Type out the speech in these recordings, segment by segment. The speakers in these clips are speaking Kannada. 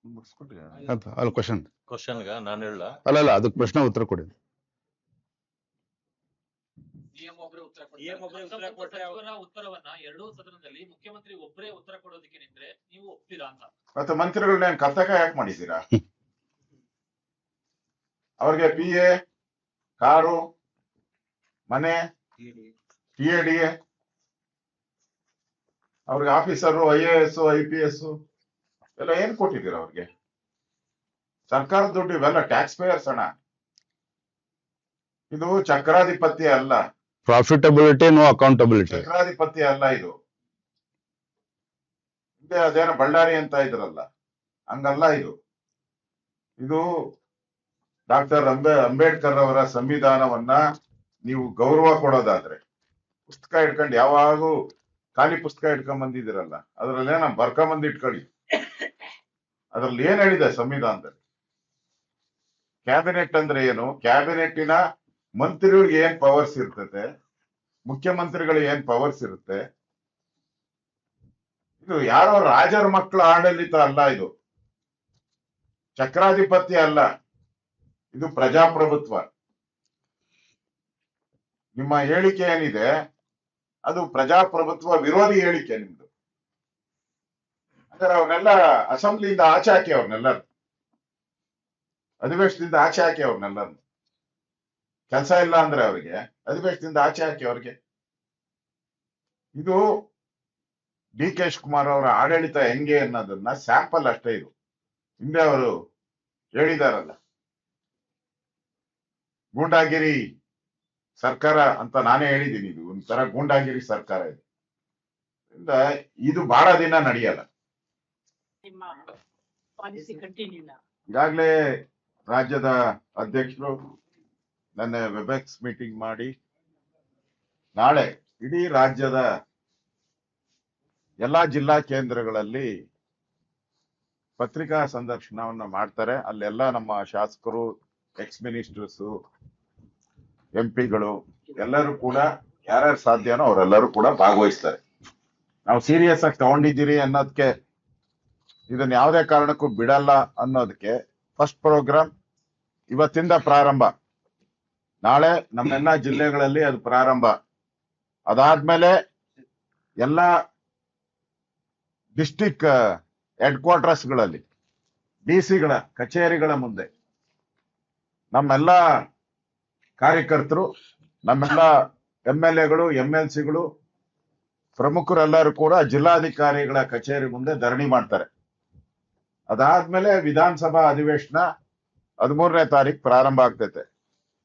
ಅಲ್ಲ ಕ್ವಶನ್ ನಾನು ಹೇಳ ಅಲ್ಲ ಅದಕ್ಕೆ ಪ್ರಶ್ನೆ ಉತ್ತರ ಕೊಡಿ. ಉತ್ತರವನ್ನ ಎರಡೂ ಸದನದಲ್ಲಿ ಮುಖ್ಯಮಂತ್ರಿ ಒಬ್ಬರೇ ಉತ್ತರ ಕೊಡೋದಕ್ಕೆ ನಿಂತ್ರೆ ನೀವು ಒಪ್ತೀರಾ ಅಂತ. ಮತ್ತೆ ಮಂತ್ರಿಗಳನ್ನ ಕರ್ತಕ ಯಾಕೆ ಮಾಡಿದ್ದೀರಾ? ಅವ್ರಿಗೆ PA, ಕಾರು, ಮನೆ, TAD, ಅವ್ರಿಗೆ ಆಫೀಸರು, IAS, IPS ಎಲ್ಲ ಏನ್ ಕೊಟ್ಟಿದ್ದೀರಾ ಅವ್ರಿಗೆ? ಸರ್ಕಾರದ ದುಡ್ಡು ಇವೆಲ್ಲ ಟ್ಯಾಕ್ಸ್ ಪೇಯರ್ಸ್ ಹಣ. ಇದು ಚಕ್ರಾಧಿಪತ್ಯ ಅಲ್ಲ, ಪ್ರಾಫಿಟಬಿಲಿಟಿ ನೋ ಅಕೌಂಟಬಿಲಿಟಿ. ಚಕ್ರಾಧಿಪತ್ಯ ಅಲ್ಲ ಇದು. ಅದೇನೋ ಬಳ್ಳಾರಿ ಅಂತ ಇದ್ರಲ್ಲ, ಹಂಗಲ್ಲ ಇದು. ಇದು ಡಾಕ್ಟರ್ ಅಂಬೇಡ್ಕರ್ ಅವರ ಸಂವಿಧಾನವನ್ನ ನೀವು ಗೌರವ ಕೊಡೋದಾದ್ರೆ, ಪುಸ್ತಕ ಇಟ್ಕೊಂಡು ಯಾವಾಗೂ ಖಾಲಿ ಪುಸ್ತಕ ಇಟ್ಕೊಂಡ್ ಬಂದಿದ್ದೀರಲ್ಲ, ಅದ್ರಲ್ಲೇನ ಬರ್ಕೊಂಬಂದು ಇಟ್ಕೊಳ್ಳಿ. ಅದ್ರಲ್ಲಿ ಏನ್ ಹೇಳಿದೆ ಸಂವಿಧಾನದಲ್ಲಿ? ಕ್ಯಾಬಿನೆಟ್ ಅಂದ್ರೆ ಏನು? ಕ್ಯಾಬಿನೆಟ್ಟಿನ ಮಂತ್ರಿಗಳಿಗೆ ಏನ್ ಪವರ್ಸ್ ಇರ್ತದೆ, ಮುಖ್ಯಮಂತ್ರಿಗಳಿಗೆ ಏನ್ ಪವರ್ಸ್ ಇರುತ್ತೆ. ಇದು ಯಾರೋ ರಾಜರ ಮಕ್ಕಳ ಆಡಳಿತ ಅಲ್ಲ, ಇದು ಚಕ್ರಾಧಿಪತ್ಯ ಅಲ್ಲ, ಇದು ಪ್ರಜಾಪ್ರಭುತ್ವ. ನಿಮ್ಮ ಹೇಳಿಕೆ ಏನಿದೆ ಅದು ಪ್ರಜಾಪ್ರಭುತ್ವ ವಿರೋಧಿ ಹೇಳಿಕೆ ನಿಮ್ದು. ಅಂದ್ರೆ ಅವ್ರನ್ನೆಲ್ಲ ಅಸೆಂಬ್ಲಿಯಿಂದ ಆಚೆ ಹಾಕಿ, ಅವ್ರನ್ನೆಲ್ಲರೂ ಅಧಿವೇಶನದಿಂದ ಆಚೆ ಹಾಕಿ, ಅವ್ರನ್ನೆಲ್ಲರೂ ಕೆಲಸ ಇಲ್ಲ ಅಂದ್ರೆ ಅವ್ರಿಗೆ ಅಧಿವೇಶನದಿಂದ ಆಚೆ ಹಾಕಿ ಅವ್ರಿಗೆ. ಇದು DK ಶಿವಕುಮಾರ್ ಅವರ ಆಡಳಿತ ಹೆಂಗೆ ಅನ್ನೋದನ್ನ ಸ್ಯಾಂಪಲ್ ಅಷ್ಟೇ ಇದು. ಹಿಂದೆ ಅವರು ಹೇಳಿದಾರಲ್ಲ, ಗೂಂಡಾಗಿರಿ ಸರ್ಕಾರ ಅಂತ ನಾನೇ ಹೇಳಿದ್ದೀನಿ. ಇದು ಒಂಥರ ಗೂಂಡಾಗಿರಿ ಸರ್ಕಾರ ಇದು. ಇದು ಬಹಳ ದಿನ ನಡೆಯಲ್ಲ. ಈಗಾಗಲೇ ರಾಜ್ಯದ ಅಧ್ಯಕ್ಷರು ನನ್ನ ವೆಬೆಕ್ಸ್ ಮೀಟಿಂಗ್ ಮಾಡಿ ನಾಳೆ ಇಡೀ ರಾಜ್ಯದ ಎಲ್ಲಾ ಜಿಲ್ಲಾ ಕೇಂದ್ರಗಳಲ್ಲಿ ಪತ್ರಿಕಾ ಸಂದರ್ಶನವನ್ನ ಮಾಡ್ತಾರೆ. ಅಲ್ಲೆಲ್ಲ ನಮ್ಮ ಶಾಸಕರು, ಎಕ್ಸ್ ಮಿನಿಸ್ಟರ್ಸು, MP ಗಳು ಎಲ್ಲರೂ ಕೂಡ ಯಾರ್ಯಾರು ಸಾಧ್ಯನೋ ಅವರೆಲ್ಲರೂ ಕೂಡ ಭಾಗವಹಿಸ್ತಾರೆ. ನಾವು ಸೀರಿಯಸ್ ಆಗಿ ತಗೊಂಡಿದ್ದೀರಿ ಅನ್ನೋದಕ್ಕೆ, ಇದನ್ನ ಯಾವುದೇ ಕಾರಣಕ್ಕೂ ಬಿಡಲ್ಲ ಅನ್ನೋದಕ್ಕೆ ಫಸ್ಟ್ ಪ್ರೋಗ್ರಾಮ್ ಇವತ್ತಿಂದ ಪ್ರಾರಂಭ. ನಾಳೆ ನಮ್ಮೆಲ್ಲ ಜಿಲ್ಲೆಗಳಲ್ಲಿ ಅದು ಪ್ರಾರಂಭ. ಅದಾದ್ಮೇಲೆ ಎಲ್ಲ ಡಿಸ್ಟಿಕ್ ಹೆಡ್ ಕ್ವಾರ್ಟರ್ಸ್ಗಳಲ್ಲಿ, DC ಗಳ ಕಚೇರಿಗಳ ಮುಂದೆ ನಮ್ಮೆಲ್ಲ ಕಾರ್ಯಕರ್ತರು, ನಮ್ಮೆಲ್ಲ MLAಗಳು, MLCಗಳು, ಪ್ರಮುಖರೆಲ್ಲರೂ ಕೂಡ ಜಿಲ್ಲಾಧಿಕಾರಿಗಳ ಕಚೇರಿ ಮುಂದೆ ಧರಣಿ ಮಾಡ್ತಾರೆ. ಅದಾದ್ಮೇಲೆ ವಿಧಾನಸಭಾ ಅಧಿವೇಶನ 13ನೇ ತಾರೀಕು ಪ್ರಾರಂಭ ಆಗ್ತೈತೆ.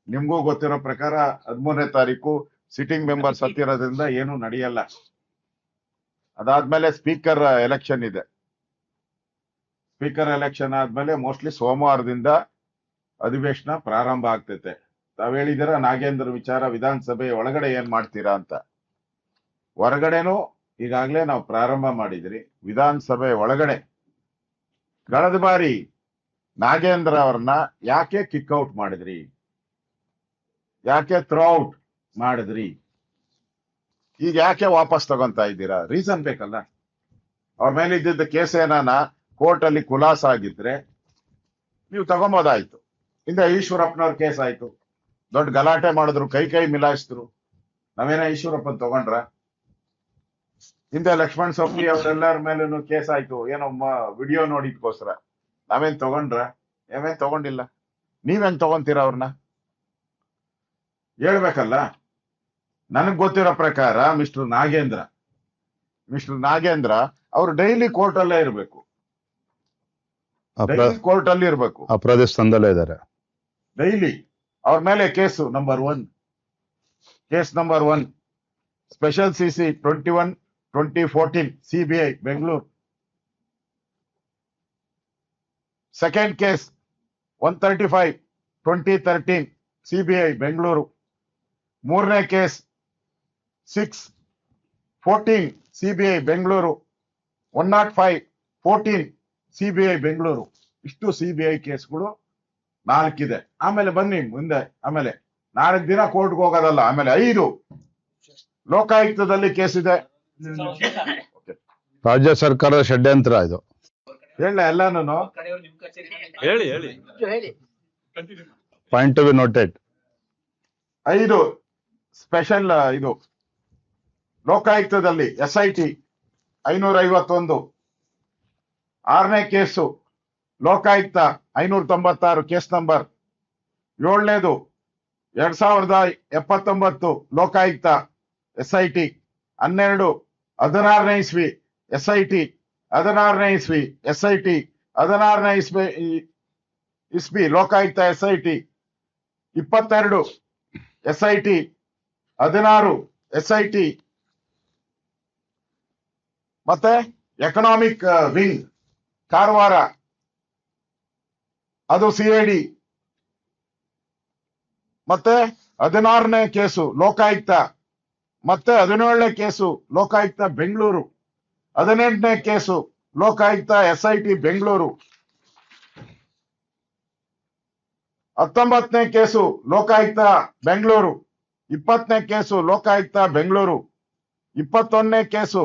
ನಿಮ್ಗೂ ಗೊತ್ತಿರೋ ಪ್ರಕಾರ 13ನೇ ತಾರೀಕು ಸಿಟ್ಟಿಂಗ್ ಮೆಂಬರ್ಸ್ ಹತ್ತಿರೋದ್ರಿಂದ ಏನು ನಡೆಯಲ್ಲ. ಅದಾದ್ಮೇಲೆ ಸ್ಪೀಕರ್ ಎಲೆಕ್ಷನ್ ಇದೆ. ಸ್ಪೀಕರ್ ಎಲೆಕ್ಷನ್ ಆದ್ಮೇಲೆ ಮೋಸ್ಟ್ಲಿ ಸೋಮವಾರದಿಂದ ಅಧಿವೇಶನ ಪ್ರಾರಂಭ ಆಗ್ತೈತೆ. ತಾವ್ ಹೇಳಿದಿರ ನಾಗೇಂದ್ರ ವಿಚಾರ ವಿಧಾನಸಭೆ ಒಳಗಡೆ ಏನ್ ಮಾಡ್ತೀರಾ ಅಂತ. ಹೊರಗಡೆನೂ ಈಗಾಗಲೇ ನಾವು ಪ್ರಾರಂಭ ಮಾಡಿದ್ರಿ. ವಿಧಾನಸಭೆ ಒಳಗಡೆ ಕಳೆದ ಬಾರಿ ನಾಗೇಂದ್ರ ಅವ್ರನ್ನ ಯಾಕೆ ಕಿಕ್ಔಟ್ ಮಾಡಿದ್ರಿ, ಯಾಕೆ ಥ್ರೋಔಟ್ ಮಾಡಿದ್ರಿ, ಈಗ ಯಾಕೆ ವಾಪಸ್ ತಗೊಂತಾ ಇದ್ದೀರಾ? ರೀಸನ್ ಬೇಕಲ್ಲ. ಅವ್ರ ಮೇಲೆ ಇದ್ದಿದ್ದ ಕೇಸ್ ಏನಾನ ಕೋರ್ಟ್ ಅಲ್ಲಿ ಖುಲಾಸ ಆಗಿದ್ರೆ ನೀವು ತಗೊಂಬೋದಾಯ್ತು. ಹಿಂದೆ ಈಶ್ವರಪ್ಪನವ್ರ ಕೇಸ್ ಆಯ್ತು, ದೊಡ್ಡ ಗಲಾಟೆ ಮಾಡಿದ್ರು, ಕೈ ಮಿಲಾಯಿಸಿದ್ರು. ನಾವೇನ ಈಶ್ವರಪ್ಪನ್ ತಗೊಂಡ್ರ? ಹಿಂದೆ ಲಕ್ಷ್ಮಣ್ ಸವದಿ ಅವರೆಲ್ಲರ ಮೇಲೂ ಕೇಸ್ ಆಯ್ತು, ಏನೋ ವಿಡಿಯೋ ನೋಡಿದ್ಕೋಸ್ಕರ. ನಾವೇನ್ ತಗೊಂಡ್ರ? ನಾವೇನ್ ತಗೊಂಡಿಲ್ಲ. ನೀವೇನ್ ತಗೊಂತೀರ ಅವ್ರನ್ನ? ಹೇಳ್ಬೇಕಲ್ಲ. ನನಗ್ ಗೊತ್ತಿರೋ ಪ್ರಕಾರ ಮಿಸ್ಟರ್ ನಾಗೇಂದ್ರ ಅವ್ರು ಡೈಲಿ ಕೋರ್ಟ್ ಅಲ್ಲೇ ಇರ್ಬೇಕು, ಕೋರ್ಟ್ ಅಲ್ಲಿ ಇರ್ಬೇಕು, ಅಪರಾಧ ಸ್ಥಾನದಲ್ಲೇ ಇದ್ದಾರೆ ಡೈಲಿ. ಅವ್ರ ಮೇಲೆ case number 1 special CC 21/2014 CBI Bengaluru. Second case 135/2013 CBI Bengaluru. ಮೂರನೇ case 6/14 CBI Bengaluru. 105/14 CBI Bengaluru. ಇಷ್ಟು CBI ಕೇಸ್ಗಳು 4 ಇದೆ. ಆಮೇಲೆ ಬನ್ನಿ ಮುಂದೆ. ಆಮೇಲೆ 4 ದಿನ ಕೋರ್ಟ್ಗೆ ಹೋಗೋದಲ್ಲ. ಆಮೇಲೆ 5 ಲೋಕಾಯುಕ್ತದಲ್ಲಿ ಕೇಸ್ ಇದೆ. ರಾಜ್ಯ ಸರ್ಕಾರದ ಷಡ್ಯಂತ್ರ ಇದು. ಹೇಳ ಎಲ್ಲಾನು ಕಡೆಯವ್ರು ನಿಮ್ ಕಚೇರಿನಲ್ಲಿ ಹೇಳಿ, ಹೇಳಿ. ಹೇಳಿ. Point to be noted. 5 special ಇದು ಲೋಕಾಯುಕ್ತದಲ್ಲಿ SIT 551, 6ನೇ ಕೇಸು ಲೋಕಾಯುಕ್ತ 596 ಕೇಸ್ ನಂಬರ್, 7ನೇದು 2079 ಲೋಕಾಯುಕ್ತ SIT 12, 16ನೇ ಇಸ್ವಿ SIT 16ನೇ ಇಸ್ವಿ SIT 16ನೇ ಇಸ್ವಿ ಲೋಕಾಯುಕ್ತ SIT 22 SIT 16 SIT ಮತ್ತೆ ಎಕನಾಮಿಕ್ ವಿಂಗ್ ಕಾರವಾರ ಅದು CID ಮತ್ತೆ 16ನೇ ಕೇಸು ಲೋಕಾಯುಕ್ತ ಮತ್ತೆ 17ನೇ ಕೇಸು ಲೋಕಾಯುಕ್ತ ಬೆಂಗಳೂರು, 18ನೇ ಕೇಸು ಲೋಕಾಯುಕ್ತ SIT ಬೆಂಗಳೂರು, 19ನೇ ಕೇಸು ಲೋಕಾಯುಕ್ತ ಬೆಂಗಳೂರು, 20ನೇ ಕೇಸು ಲೋಕಾಯುಕ್ತ ಬೆಂಗಳೂರು, 21ನೇ case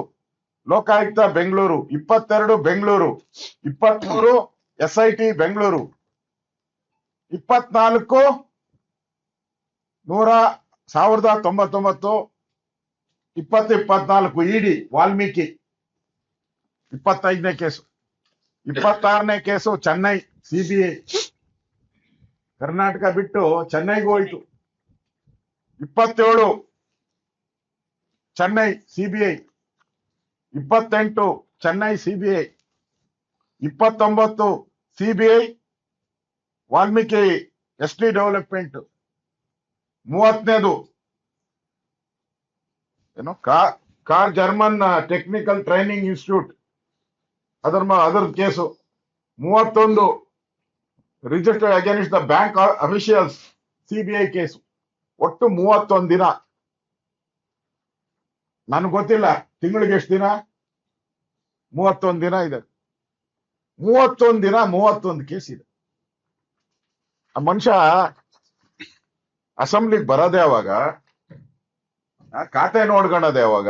Lokayukta Bengaluru, 22 Bengaluru, 23 SIT Bengaluru, 24 1099 2024 ED Valmiki, 25ನೇ ಕೇಸು, 26ನೇ ಕೇಸು ಚೆನ್ನೈ CBI, ಕರ್ನಾಟಕ ಬಿಟ್ಟು ಚೆನ್ನೈಗೂ ಹೋಯ್ತು, 27 Chennai CBI, 28 Chennai CBI, 29 CBI Valmiki ST development, 30ನೇದು ಏನು ಕಾರ್ ಜರ್ಮನ್ ಟೆಕ್ನಿಕಲ್ ಟ್ರೈನಿಂಗ್ ಇನ್ಸ್ಟಿಟ್ಯೂಟ್ ಅದರ case, 31 registered against the bank officials CBI case. ಒಟ್ಟು 31 ದಿನ. ನನ್ಗೆ ಗೊತ್ತಿಲ್ಲ ತಿಂಗಳಿಗೆ ಎಷ್ಟು ದಿನ, 31 ದಿನ ಇದೆ. 31 ದಿನ 31 ಕೇಸ್ ಇದೆ. ಆ ಮನುಷ್ಯ ಅಸೆಂಬ್ಲಿಗೆ ಬರೋದೇ ಅವಾಗ, ಖಾತೆ ನೋಡ್ಕೊಳ್ಳೋದೇ ಅವಾಗ.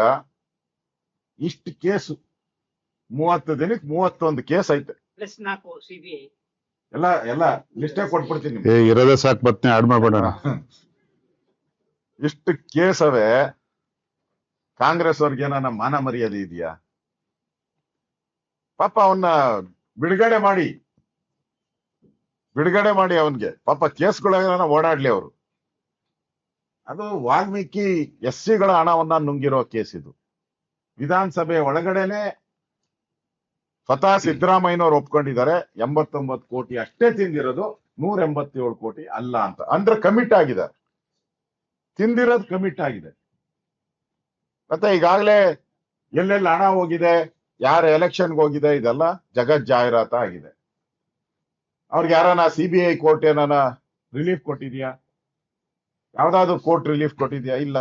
ಇಷ್ಟು ಕೇಸು 30 ದಿನಕ್ಕೆ 31 ಕೇಸ್ ಐತೆ. Plus 4 CBI. ಎಲ್ಲ ಲಿಸ್ಟೇ ಕೊಟ್ಬಿಡ್ತೀನಿ ಏ ಇರೋದೇ ಸಾಕು, ಬತ್ನೆ ಆಡ್ ಮಾಡ್ಬೇಡ. ಇಷ್ಟು ಕೇಸವೇ ಕಾಂಗ್ರೆಸ್ ಅವ್ರಿಗೆ ಏನಾನ ಮಾನ ಮರ್ಯಾದೆ ಇದೆಯಾ? ಪಾಪ ಅವನ್ನ ಬಿಡುಗಡೆ ಮಾಡಿ ಅವನ್ಗೆ ಪಾಪ ಕೇಸ್ಗಳನ್ನ ಓಡಾಡ್ಲಿ ಅವರು. ಅದು ವಾಲ್ಮೀಕಿ SCಗಳ ಹಣವನ್ನ ನುಂಗಿರೋ ಕೇಸ್ ಇದು. ವಿಧಾನಸಭೆ ಒಳಗಡೆನೆ ಸ್ವತಃ ಸಿದ್ದರಾಮಯ್ಯನವ್ರು ಒಪ್ಕೊಂಡಿದ್ದಾರೆ 89 ಕೋಟಿ ಅಷ್ಟೇ ತಿಂದಿರೋದು, 187 ಕೋಟಿ ಅಲ್ಲ ಅಂತ. ಅಂದ್ರೆ ಕಮಿಟ್ ಆಗಿದ್ದಾರೆ, ತಿಂದಿರೋದು ಕಮಿಟ್ ಆಗಿದೆ. ಮತ್ತೆ ಈಗಾಗಲೇ ಎಲ್ಲೆಲ್ಲಿ ಹಣ ಹೋಗಿದೆ, ಯಾರ ಎಲೆಕ್ಷನ್ಗೆ ಹೋಗಿದೆ, ಇದೆಲ್ಲ ಜಗತ್ ಜಾಹೀರಾತ ಆಗಿದೆ. ಅವ್ರಿಗೆ ಯಾರನ CBI ಕೋರ್ಟ್ ಏನಾನ ರಿಲೀಫ್ ಕೊಟ್ಟಿದ್ಯಾ? ಯಾವ್ದಾದ್ರು ಕೋರ್ಟ್ ರಿಲೀಫ್ ಕೊಟ್ಟಿದ್ಯಾ? ಇಲ್ಲ.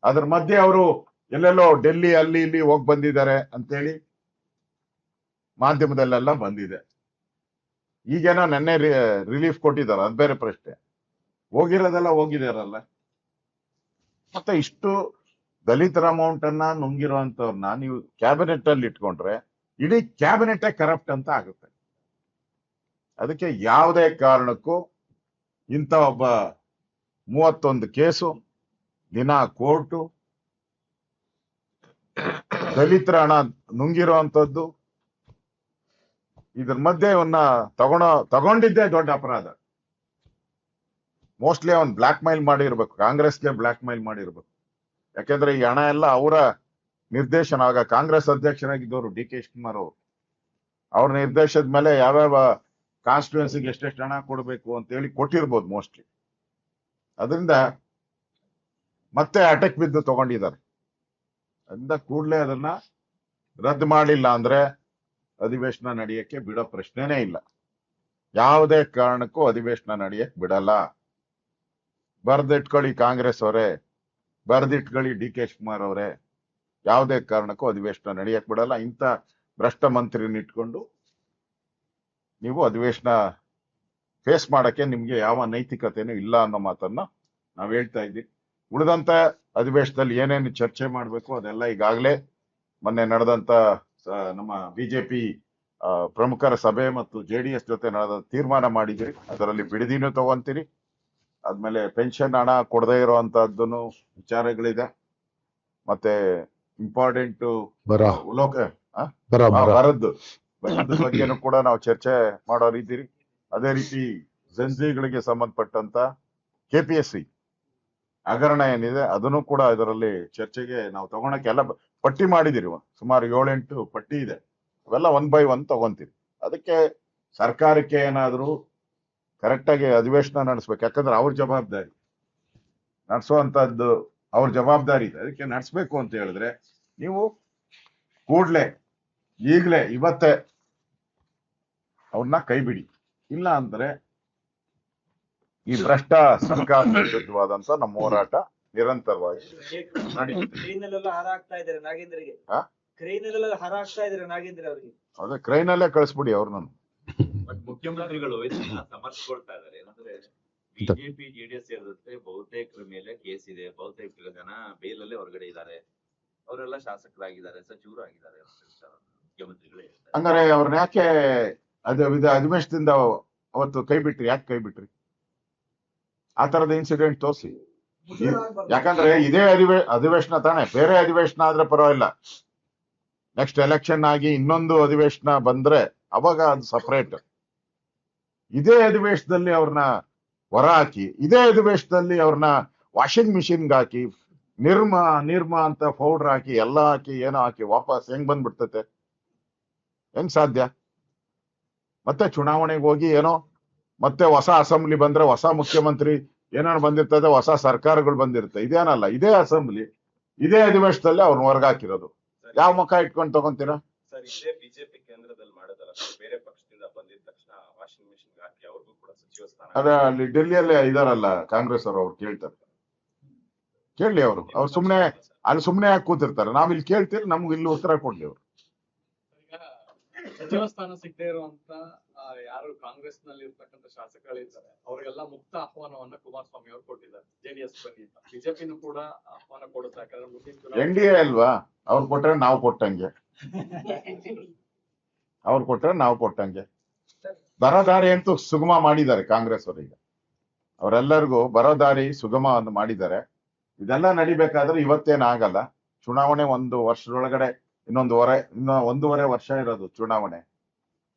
ಅದ್ರ ಮಧ್ಯೆ ಅವರು ಎಲ್ಲೆಲ್ಲೋ ಡೆಲ್ಲಿ ಅಲ್ಲಿ ಇಲ್ಲಿ ಹೋಗಿ ಬಂದಿದ್ದಾರೆ ಅಂತೇಳಿ ಮಾಧ್ಯಮದಲ್ಲೆಲ್ಲ ಬಂದಿದೆ. ಈಗೇನೋ ನೆನ್ನೆ ರಿಲೀಫ್ ಕೊಟ್ಟಿದ್ದಾರೆ, ಅದ್ ಬೇರೆ ಪ್ರಶ್ನೆ. ಹೋಗಿರೋದೆಲ್ಲ ಹೋಗಿದಾರಲ್ಲ. ಮತ್ತೆ ಇಷ್ಟು ದಲಿತರ ಅಮೌಂಟ್ ಅನ್ನ ನುಂಗಿರುವಂತವ್ರನ್ನ ನೀವು ಕ್ಯಾಬಿನೆಟ್ ಅಲ್ಲಿ ಇಟ್ಕೊಂಡ್ರೆ ಇಡೀ ಕ್ಯಾಬಿನೆಟ್ ಕರಪ್ಟ್ ಅಂತ ಆಗುತ್ತೆ. ಅದಕ್ಕೆ ಯಾವುದೇ ಕಾರಣಕ್ಕೂ ಇಂಥ ಒಬ್ಬ 31 ಕೇಸು, ದಿನ ಕೋರ್ಟು, ದಲಿತರ ಹಣ ನುಂಗಿರುವಂತದ್ದು, ಇದ್ರ ಮಧ್ಯೆ ಇವನ್ನ ತಗೊಂಡಿದ್ದೇ ದೊಡ್ಡ ಅಪರಾಧ. ಮೋಸ್ಟ್ಲಿ ಅವನ್ ಬ್ಲಾಕ್ ಮೇಲ್ ಮಾಡಿರ್ಬೇಕು, ಕಾಂಗ್ರೆಸ್ಗೆ ಬ್ಲಾಕ್ ಮೇಲ್ ಮಾಡಿರ್ಬೇಕು. ಯಾಕೆಂದ್ರೆ ಈ ಹಣ ಎಲ್ಲ ಅವರ ನಿರ್ದೇಶನ, ಆಗ ಕಾಂಗ್ರೆಸ್ ಅಧ್ಯಕ್ಷರಾಗಿದ್ದವರು DK ಶಿವಕುಮಾರ್ ಅವರು, ಅವ್ರ ನಿರ್ದೇಶದ ಮೇಲೆ ಯಾವ್ಯಾವ ಕಾನ್ಸ್ಟಿಟ್ಯೂನ್ಸಿಗೆ ಎಷ್ಟೆಷ್ಟು ಹಣ ಕೊಡಬೇಕು ಅಂತ ಹೇಳಿ ಕೊಟ್ಟಿರ್ಬೋದು ಮೋಸ್ಟ್ಲಿ. ಅದರಿಂದ ಮತ್ತೆ ಅಟಕ್ ಬಿದ್ದು ತಗೊಂಡಿದ್ದಾರೆ. ಅದರಿಂದ ಕೂಡಲೇ ಅದನ್ನ ರದ್ದು ಮಾಡಿಲ್ಲ ಅಂದ್ರೆ ಅಧಿವೇಶನ ನಡೆಯಕ್ಕೆ ಬಿಡೋ ಪ್ರಶ್ನೆನೇ ಇಲ್ಲ. ಯಾವುದೇ ಕಾರಣಕ್ಕೂ ಅಧಿವೇಶನ ನಡೆಯಕ್ ಬಿಡಲ್ಲ. ಬರ್ದಿಟ್ಕೊಳ್ಳಿ ಕಾಂಗ್ರೆಸ್ ಅವರೇ, ಬರ್ದಿಟ್ಕೊಳ್ಳಿ DK ಶಿವಕುಮಾರ್ ಅವರೇ, ಯಾವುದೇ ಕಾರಣಕ್ಕೂ ಅಧಿವೇಶನ ನಡೆಯಕ್ ಬಿಡಲ್ಲ. ಇಂಥ ಭ್ರಷ್ಟ ಮಂತ್ರಿನ ಇಟ್ಕೊಂಡು ನೀವು ಅಧಿವೇಶನ ಫೇಸ್ ಮಾಡಕ್ಕೆ ನಿಮ್ಗೆ ಯಾವ ನೈತಿಕತೆನೂ ಇಲ್ಲ ಅನ್ನೋ ಮಾತನ್ನ ನಾವ್ ಹೇಳ್ತಾ ಇದ್ದೀವಿ. ಉಳಿದಂತ ಅಧಿವೇಶನದಲ್ಲಿ ಏನೇನು ಚರ್ಚೆ ಮಾಡ್ಬೇಕು ಅದೆಲ್ಲ ಈಗಾಗಲೇ ಮೊನ್ನೆ ನಡೆದಂತ ನಮ್ಮ BJP ಪ್ರಮುಖರ ಸಭೆ ಮತ್ತು JDS ಜೊತೆ ನಡೆದ ತೀರ್ಮಾನ ಮಾಡಿದಿರಿ. ಅದರಲ್ಲಿ ಬಿಡದಿನೂ ತಗೊಂತೀರಿ. ಆದ್ಮೇಲೆ ಪೆನ್ಷನ್ ಹಣ ಕೊಡದೇ ಇರುವಂತಹದ್ದನ್ನು ವಿಚಾರಗಳಿದೆ. ಮತ್ತೆ ಇಂಪಾರ್ಟೆಂಟ್ ಬರ ಬರದ್ದು ಬಗ್ಗೆನೂ ಕೂಡ ನಾವು ಚರ್ಚೆ ಮಾಡೋ ರೀತಿ. ಅದೇ ರೀತಿ ಜನ್ಜಿಗಳಿಗೆ ಸಂಬಂಧಪಟ್ಟಂತ KPSC ಹಗರಣ ಏನಿದೆ ಅದನ್ನು ಕೂಡ ಇದರಲ್ಲಿ ಚರ್ಚೆಗೆ ನಾವು ತಗೊಳಕ್ಕೆ ಎಲ್ಲ ಪಟ್ಟಿ ಮಾಡಿದಿರಿ. ಸುಮಾರು 7-8 ಪಟ್ಟಿ ಇದೆ. ಅವೆಲ್ಲ 1 by 1 ತಗೊಂತೀವಿ. ಅದಕ್ಕೆ ಸರ್ಕಾರಕ್ಕೆ ಏನಾದ್ರು ಕರೆಕ್ಟ್ ಆಗಿ ಅಧಿವೇಶನ ನಡೆಸ್ಬೇಕು. ಯಾಕಂದ್ರೆ ಅವ್ರ ಜವಾಬ್ದಾರಿ ನಡೆಸುವಂತದ್ದು, ಅವ್ರ ಜವಾಬ್ದಾರಿ ಇದೆ. ಅದಕ್ಕೆ ನಡೆಸ್ಬೇಕು ಅಂತ ಹೇಳಿದ್ರೆ ನೀವು ಕೂಡ್ಲೆ ಈಗ್ಲೇ ಇವತ್ತೇ ಅವ್ರನ್ನ ಕೈ ಬಿಡಿ. ಇಲ್ಲ ಅಂದ್ರೆ ಈ ಭ್ರಷ್ಟ ಸರ್ಕಾರ ವಿರುದ್ಧವಾದಂತ ನಮ್ಮ ಹೋರಾಟ ನಿರಂತರವಾಗಿ ಕ್ರೈನಲ್ಲೆಲ್ಲ ಹಾರ ಹಾಕ್ತಾ ಇದ್ದಾರೆ ನಾಗೇಂದ್ರಿಗೆ. ಹಾ? ಕ್ರೈನಲ್ಲೆಲ್ಲ ಹಾರ ಹಾಕ್ತಾ ಇದ್ದಾರೆ ನಾಗೇಂದ್ರ ಅವರಿಗೆ. ಅದೇ ಕ್ರೈನಲ್ಲೇ ಕಳಿಸ್ಬಿಡಿ ಅವ್ರನ್ನ. ಬಟ್ ಮುಖ್ಯಮಂತ್ರಿಗಳು ಇದನ್ನ ಸಮರ್ಥಿಸ್ಕೊಳ್ತಾ ಇದ್ದಾರೆ. ಏನಂದ್ರೆ ಬಿಜೆಪಿ JDS ಸೇರಿದಂತೆ ಬಹುತೇಕರ ಮೇಲೆ ಕೇಸ್ ಇದೆ. ಬಹುತೇಕ ಜನ ಬೇಲಲ್ಲೇ ಹೊರಗಡೆ ಇದ್ದಾರೆ. ಅವರೆಲ್ಲ ಶಾಸಕರಾಗಿದ್ದಾರೆ, ಸಚಿವರು ಆಗಿದ್ದಾರೆ. ಮುಖ್ಯಮಂತ್ರಿಗಳೇ ಹೇಳ್ತಾರೆ. ಹಂಗಾರೆ ಅವ್ರನ್ನ ಯಾಕೆ ಅಧಿವೇಶನದಿಂದ ಅವತ್ತು ಕೈ ಬಿಟ್ರಿ? ಯಾಕೆ ಕೈ ಬಿಟ್ರಿ? ಆ ತರದ ಇನ್ಸಿಡೆಂಟ್ ತೋರಿಸಿ. ಯಾಕಂದ್ರೆ ಇದೇ ಅಧಿವೇಶನ ತಾನೆ, ಬೇರೆ ಅಧಿವೇಶನ ಆದ್ರೆ ಪರವಾಗಿಲ್ಲ. ನೆಕ್ಸ್ಟ್ ಎಲೆಕ್ಷನ್ ಆಗಿ ಇನ್ನೊಂದು ಅಧಿವೇಶನ ಬಂದ್ರೆ ಅವಾಗ ಅದು ಸಪರೇಟ್. ಇದೇ ಅಧಿವೇಶನದಲ್ಲಿ ಅವ್ರನ್ನ ಹೊರ ಹಾಕಿ, ಇದೇ ಅಧಿವೇಶನದಲ್ಲಿ ಅವ್ರನ್ನ ವಾಷಿಂಗ್ ಮಿಷಿನ್ಗೆ ಹಾಕಿ, ನಿರ್ಮ ಅಂತ ಪೌಡರ್ ಹಾಕಿ, ಎಲ್ಲ ಹಾಕಿ, ಏನೋ ಹಾಕಿ ವಾಪಸ್ ಹೆಂಗ್ ಬಂದ್ಬಿಡ್ತತೆ? ಹೆಂಗ್ ಸಾಧ್ಯ? ಮತ್ತೆ ಚುನಾವಣೆಗೆ ಹೋಗಿ ಏನೋ ಮತ್ತೆ ಹೊಸ ಅಸೆಂಬ್ಲಿ ಬಂದ್ರೆ ಹೊಸ ಮುಖ್ಯಮಂತ್ರಿ ಏನಾರು ಬಂದಿರ್ತದೆ, ಹೊಸ ಸರ್ಕಾರಗಳು ಬಂದಿರುತ್ತೆ. ಇದೇನಲ್ಲ, ಇದೇ ಅಸೆಂಬ್ಲಿ ಇದೇ ಅಧಿವೇಶನದಲ್ಲಿ ಅವ್ರನ್ನ ಹೊರಗಾಕಿರೋದು. ಯಾವ ಮುಖ ಇಟ್ಕೊಂಡು ತಗೊಂತೀರಾ? ಸರ್, ಇದೇ ಬಿಜೆಪಿ ಕೇಂದ್ರದಲ್ಲಿ ಮಾಡೋದಲ್ಲ ಸರ್. ಬೇರೆ ಪಕ್ಷದಿಂದ ಬಂದಿದ ತಕ್ಷಣ ವಾಷಿಂಗ್ ಮಿಷಿನ್ ಹಾಕಿ ಅವ್ರಿಗೂ ಕೂಡ ಸಚಿವ ಸ್ಥಾನ. ಅದೇ ಅಲ್ಲಿ ಡೆಲ್ಲಿಯಲ್ಲೇ ಇದಾರಲ್ಲ ಕಾಂಗ್ರೆಸ್ ಅವ್ರು ಕೇಳ್ತಾರೆ. ಕೇಳಲಿ ಅವ್ರು ಸುಮ್ನೆ ಅಲ್ಲಿ ಸುಮ್ನೆ ಯಾಕೆ ಕೂತಿರ್ತಾರೆ? ನಾವ್ ಇಲ್ಲಿ ಕೇಳ್ತೀರಿ, ನಮ್ಗೆ ಇಲ್ಲಿ ಉತ್ತರ ಕೊಡ್ಲಿ ಅವ್ರು. ಸಚಿವ ಸ್ಥಾನ ಸಿಗದೆ ಇರುವಂತ ಯಾರು ಕಾಂಗ್ರೆಸ್ ನಲ್ಲಿ ಇರ್ತಕ್ಕಂಥ ಶಾಸಕಗಳಿದ್ದಾರೆ ಅವರಿಗೆಲ್ಲ ಮುಕ್ತ ಆಹ್ವಾನವನ್ನ ಕುಮಾರಸ್ವಾಮಿ ಅವರು ಕೊಟ್ಟಿದ್ದಾರೆ. JDS ಬನ್ನಿ ಅಂತ. ಬಿಜೆಪಿನೂ ಕೂಡ ಆಹ್ವಾನ ಕೊಡುತ್ತೆ. ಯಾಕಂದ್ರೆ ಮುಂದಿನ NDA ಅಲ್ವಾ? ಅವ್ರು ಕೊಟ್ರೆ ನಾವು ಕೊಟ್ಟಂಗೆ, ಅವ್ರು ಕೊಟ್ರೆ ನಾವು ಕೊಟ್ಟಂಗೆ. ಬರದಾರಿ ಅಂತೂ ಸುಗಮ ಮಾಡಿದ್ದಾರೆ ಕಾಂಗ್ರೆಸ್ ಅವರೀಗ. ಅವರೆಲ್ಲರಿಗೂ ಬರೋದಾರಿ ಸುಗಮ ಅಂತ ಮಾಡಿದ್ದಾರೆ. ಇದೆಲ್ಲ ನಡಿಬೇಕಾದ್ರೆ ಇವತ್ತೇನ್ ಆಗಲ್ಲ. ಚುನಾವಣೆ 1 ವರ್ಷದೊಳಗಡೆ ಇನ್ನು 1.5 ವರ್ಷ ಇರೋದು ಚುನಾವಣೆ.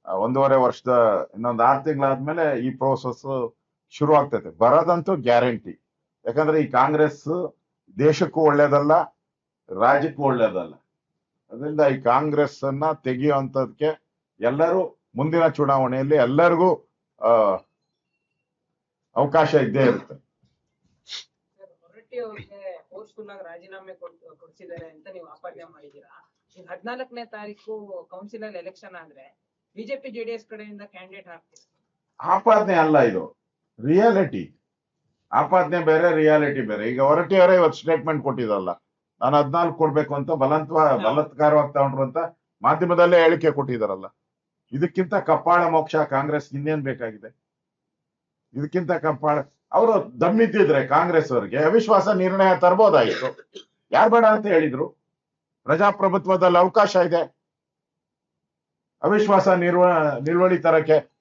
1.5 ವರ್ಷದ ಇನ್ನೊಂದು 6 ತಿಂಗಳಾದ್ಮೇಲೆ ಈ ಪ್ರೋಸೆಸ್ ಶುರು ಆಗ್ತೈತೆ. ಬರೋದಂತೂ ಗ್ಯಾರಂಟಿ. ಯಾಕಂದ್ರೆ ಈ ಕಾಂಗ್ರೆಸ್ ದೇಶಕ್ಕೂ ಒಳ್ಳೇದಲ್ಲ, ರಾಜ್ಯಕ್ಕೂ ಒಳ್ಳೇದಲ್ಲ. ಅದರಿಂದ ಈ ಕಾಂಗ್ರೆಸ್ ಅನ್ನ ತೆಗೆಯುವಂತದಕ್ಕೆ ಎಲ್ಲರೂ ಮುಂದಿನ ಚುನಾವಣೆಯಲ್ಲಿ ಎಲ್ಲರಿಗೂ ಅವಕಾಶ ಇದ್ದೇ ಇರುತ್ತೆ. ಹೊರಟ್ಟಿ ಅವ್ರಿಗೆ ಫೋರ್ಸ್ಫುಲ್ ಆಗಿ ರಾಜೀನಾಮೆ ಕೊಡ್ಸಿದ್ದಾರೆ ಅಂತ ನೀವು ಆಪಾದನೆ ಮಾಡಿದೀರಾ. ಈಗ 14ನೇ ತಾರೀಕು ಕೌನ್ಸಿಲ್ ಅಲ್ಲಿ ಎಲೆಕ್ಷನ್ ಆದ್ರೆ ಬಿಜೆಪಿ JDS ಕಡೆಯಿಂದ ಕ್ಯಾಂಡಿಡೇಟ್ ಹಾಕ್ತೀರಾ? ಆಪಾದನೆ ಅಲ್ಲ, ಇದು ರಿಯಾಲಿಟಿ. ಆಪಾದನೆ ಬೇರೆ, ರಿಯಾಲಿಟಿ ಬೇರೆ. ಈಗ ಹೊರಟ್ಟಿ ಅವರೇ ಇವತ್ತು ಸ್ಟೇಟ್ಮೆಂಟ್ ಕೊಟ್ಟಿದಲ್ಲ, ನಾನು 14 ಕೊಡ್ಬೇಕು ಅಂತ ಬಲಾತ್ಕಾರವಾಗಿ ತಗೊಂಡ್ರು ಅಂತ ಮಾಧ್ಯಮದಲ್ಲೇ ಹೇಳಿಕೆ ಕೊಟ್ಟಿದಾರಲ್ಲ. ಇದಕ್ಕಿಂತ ಕಪ್ಪಾಳ ಮೋಕ್ಷ ಕಾಂಗ್ರೆಸ್ ಇನ್ನೇನ್ ಬೇಕಾಗಿದೆ? ಇದಕ್ಕಿಂತ ಕಪ್ಪಾಳ ಅವರು ದಮ್ಮಿದ್ದಿದ್ರೆ ಕಾಂಗ್ರೆಸ್ ಅವರಿಗೆ ಅವಿಶ್ವಾಸ ನಿರ್ಣಯ ತರಬಹುದಾಯಿತು. ಯಾರು ಬೇಡ ಅಂತ ಹೇಳಿದ್ರು? ಪ್ರಜಾಪ್ರಭುತ್ವದಲ್ಲಿ ಅವಕಾಶ ಇದೆ. ಅವಿಶ್ವಾಸ ನಿಲುವಳಿ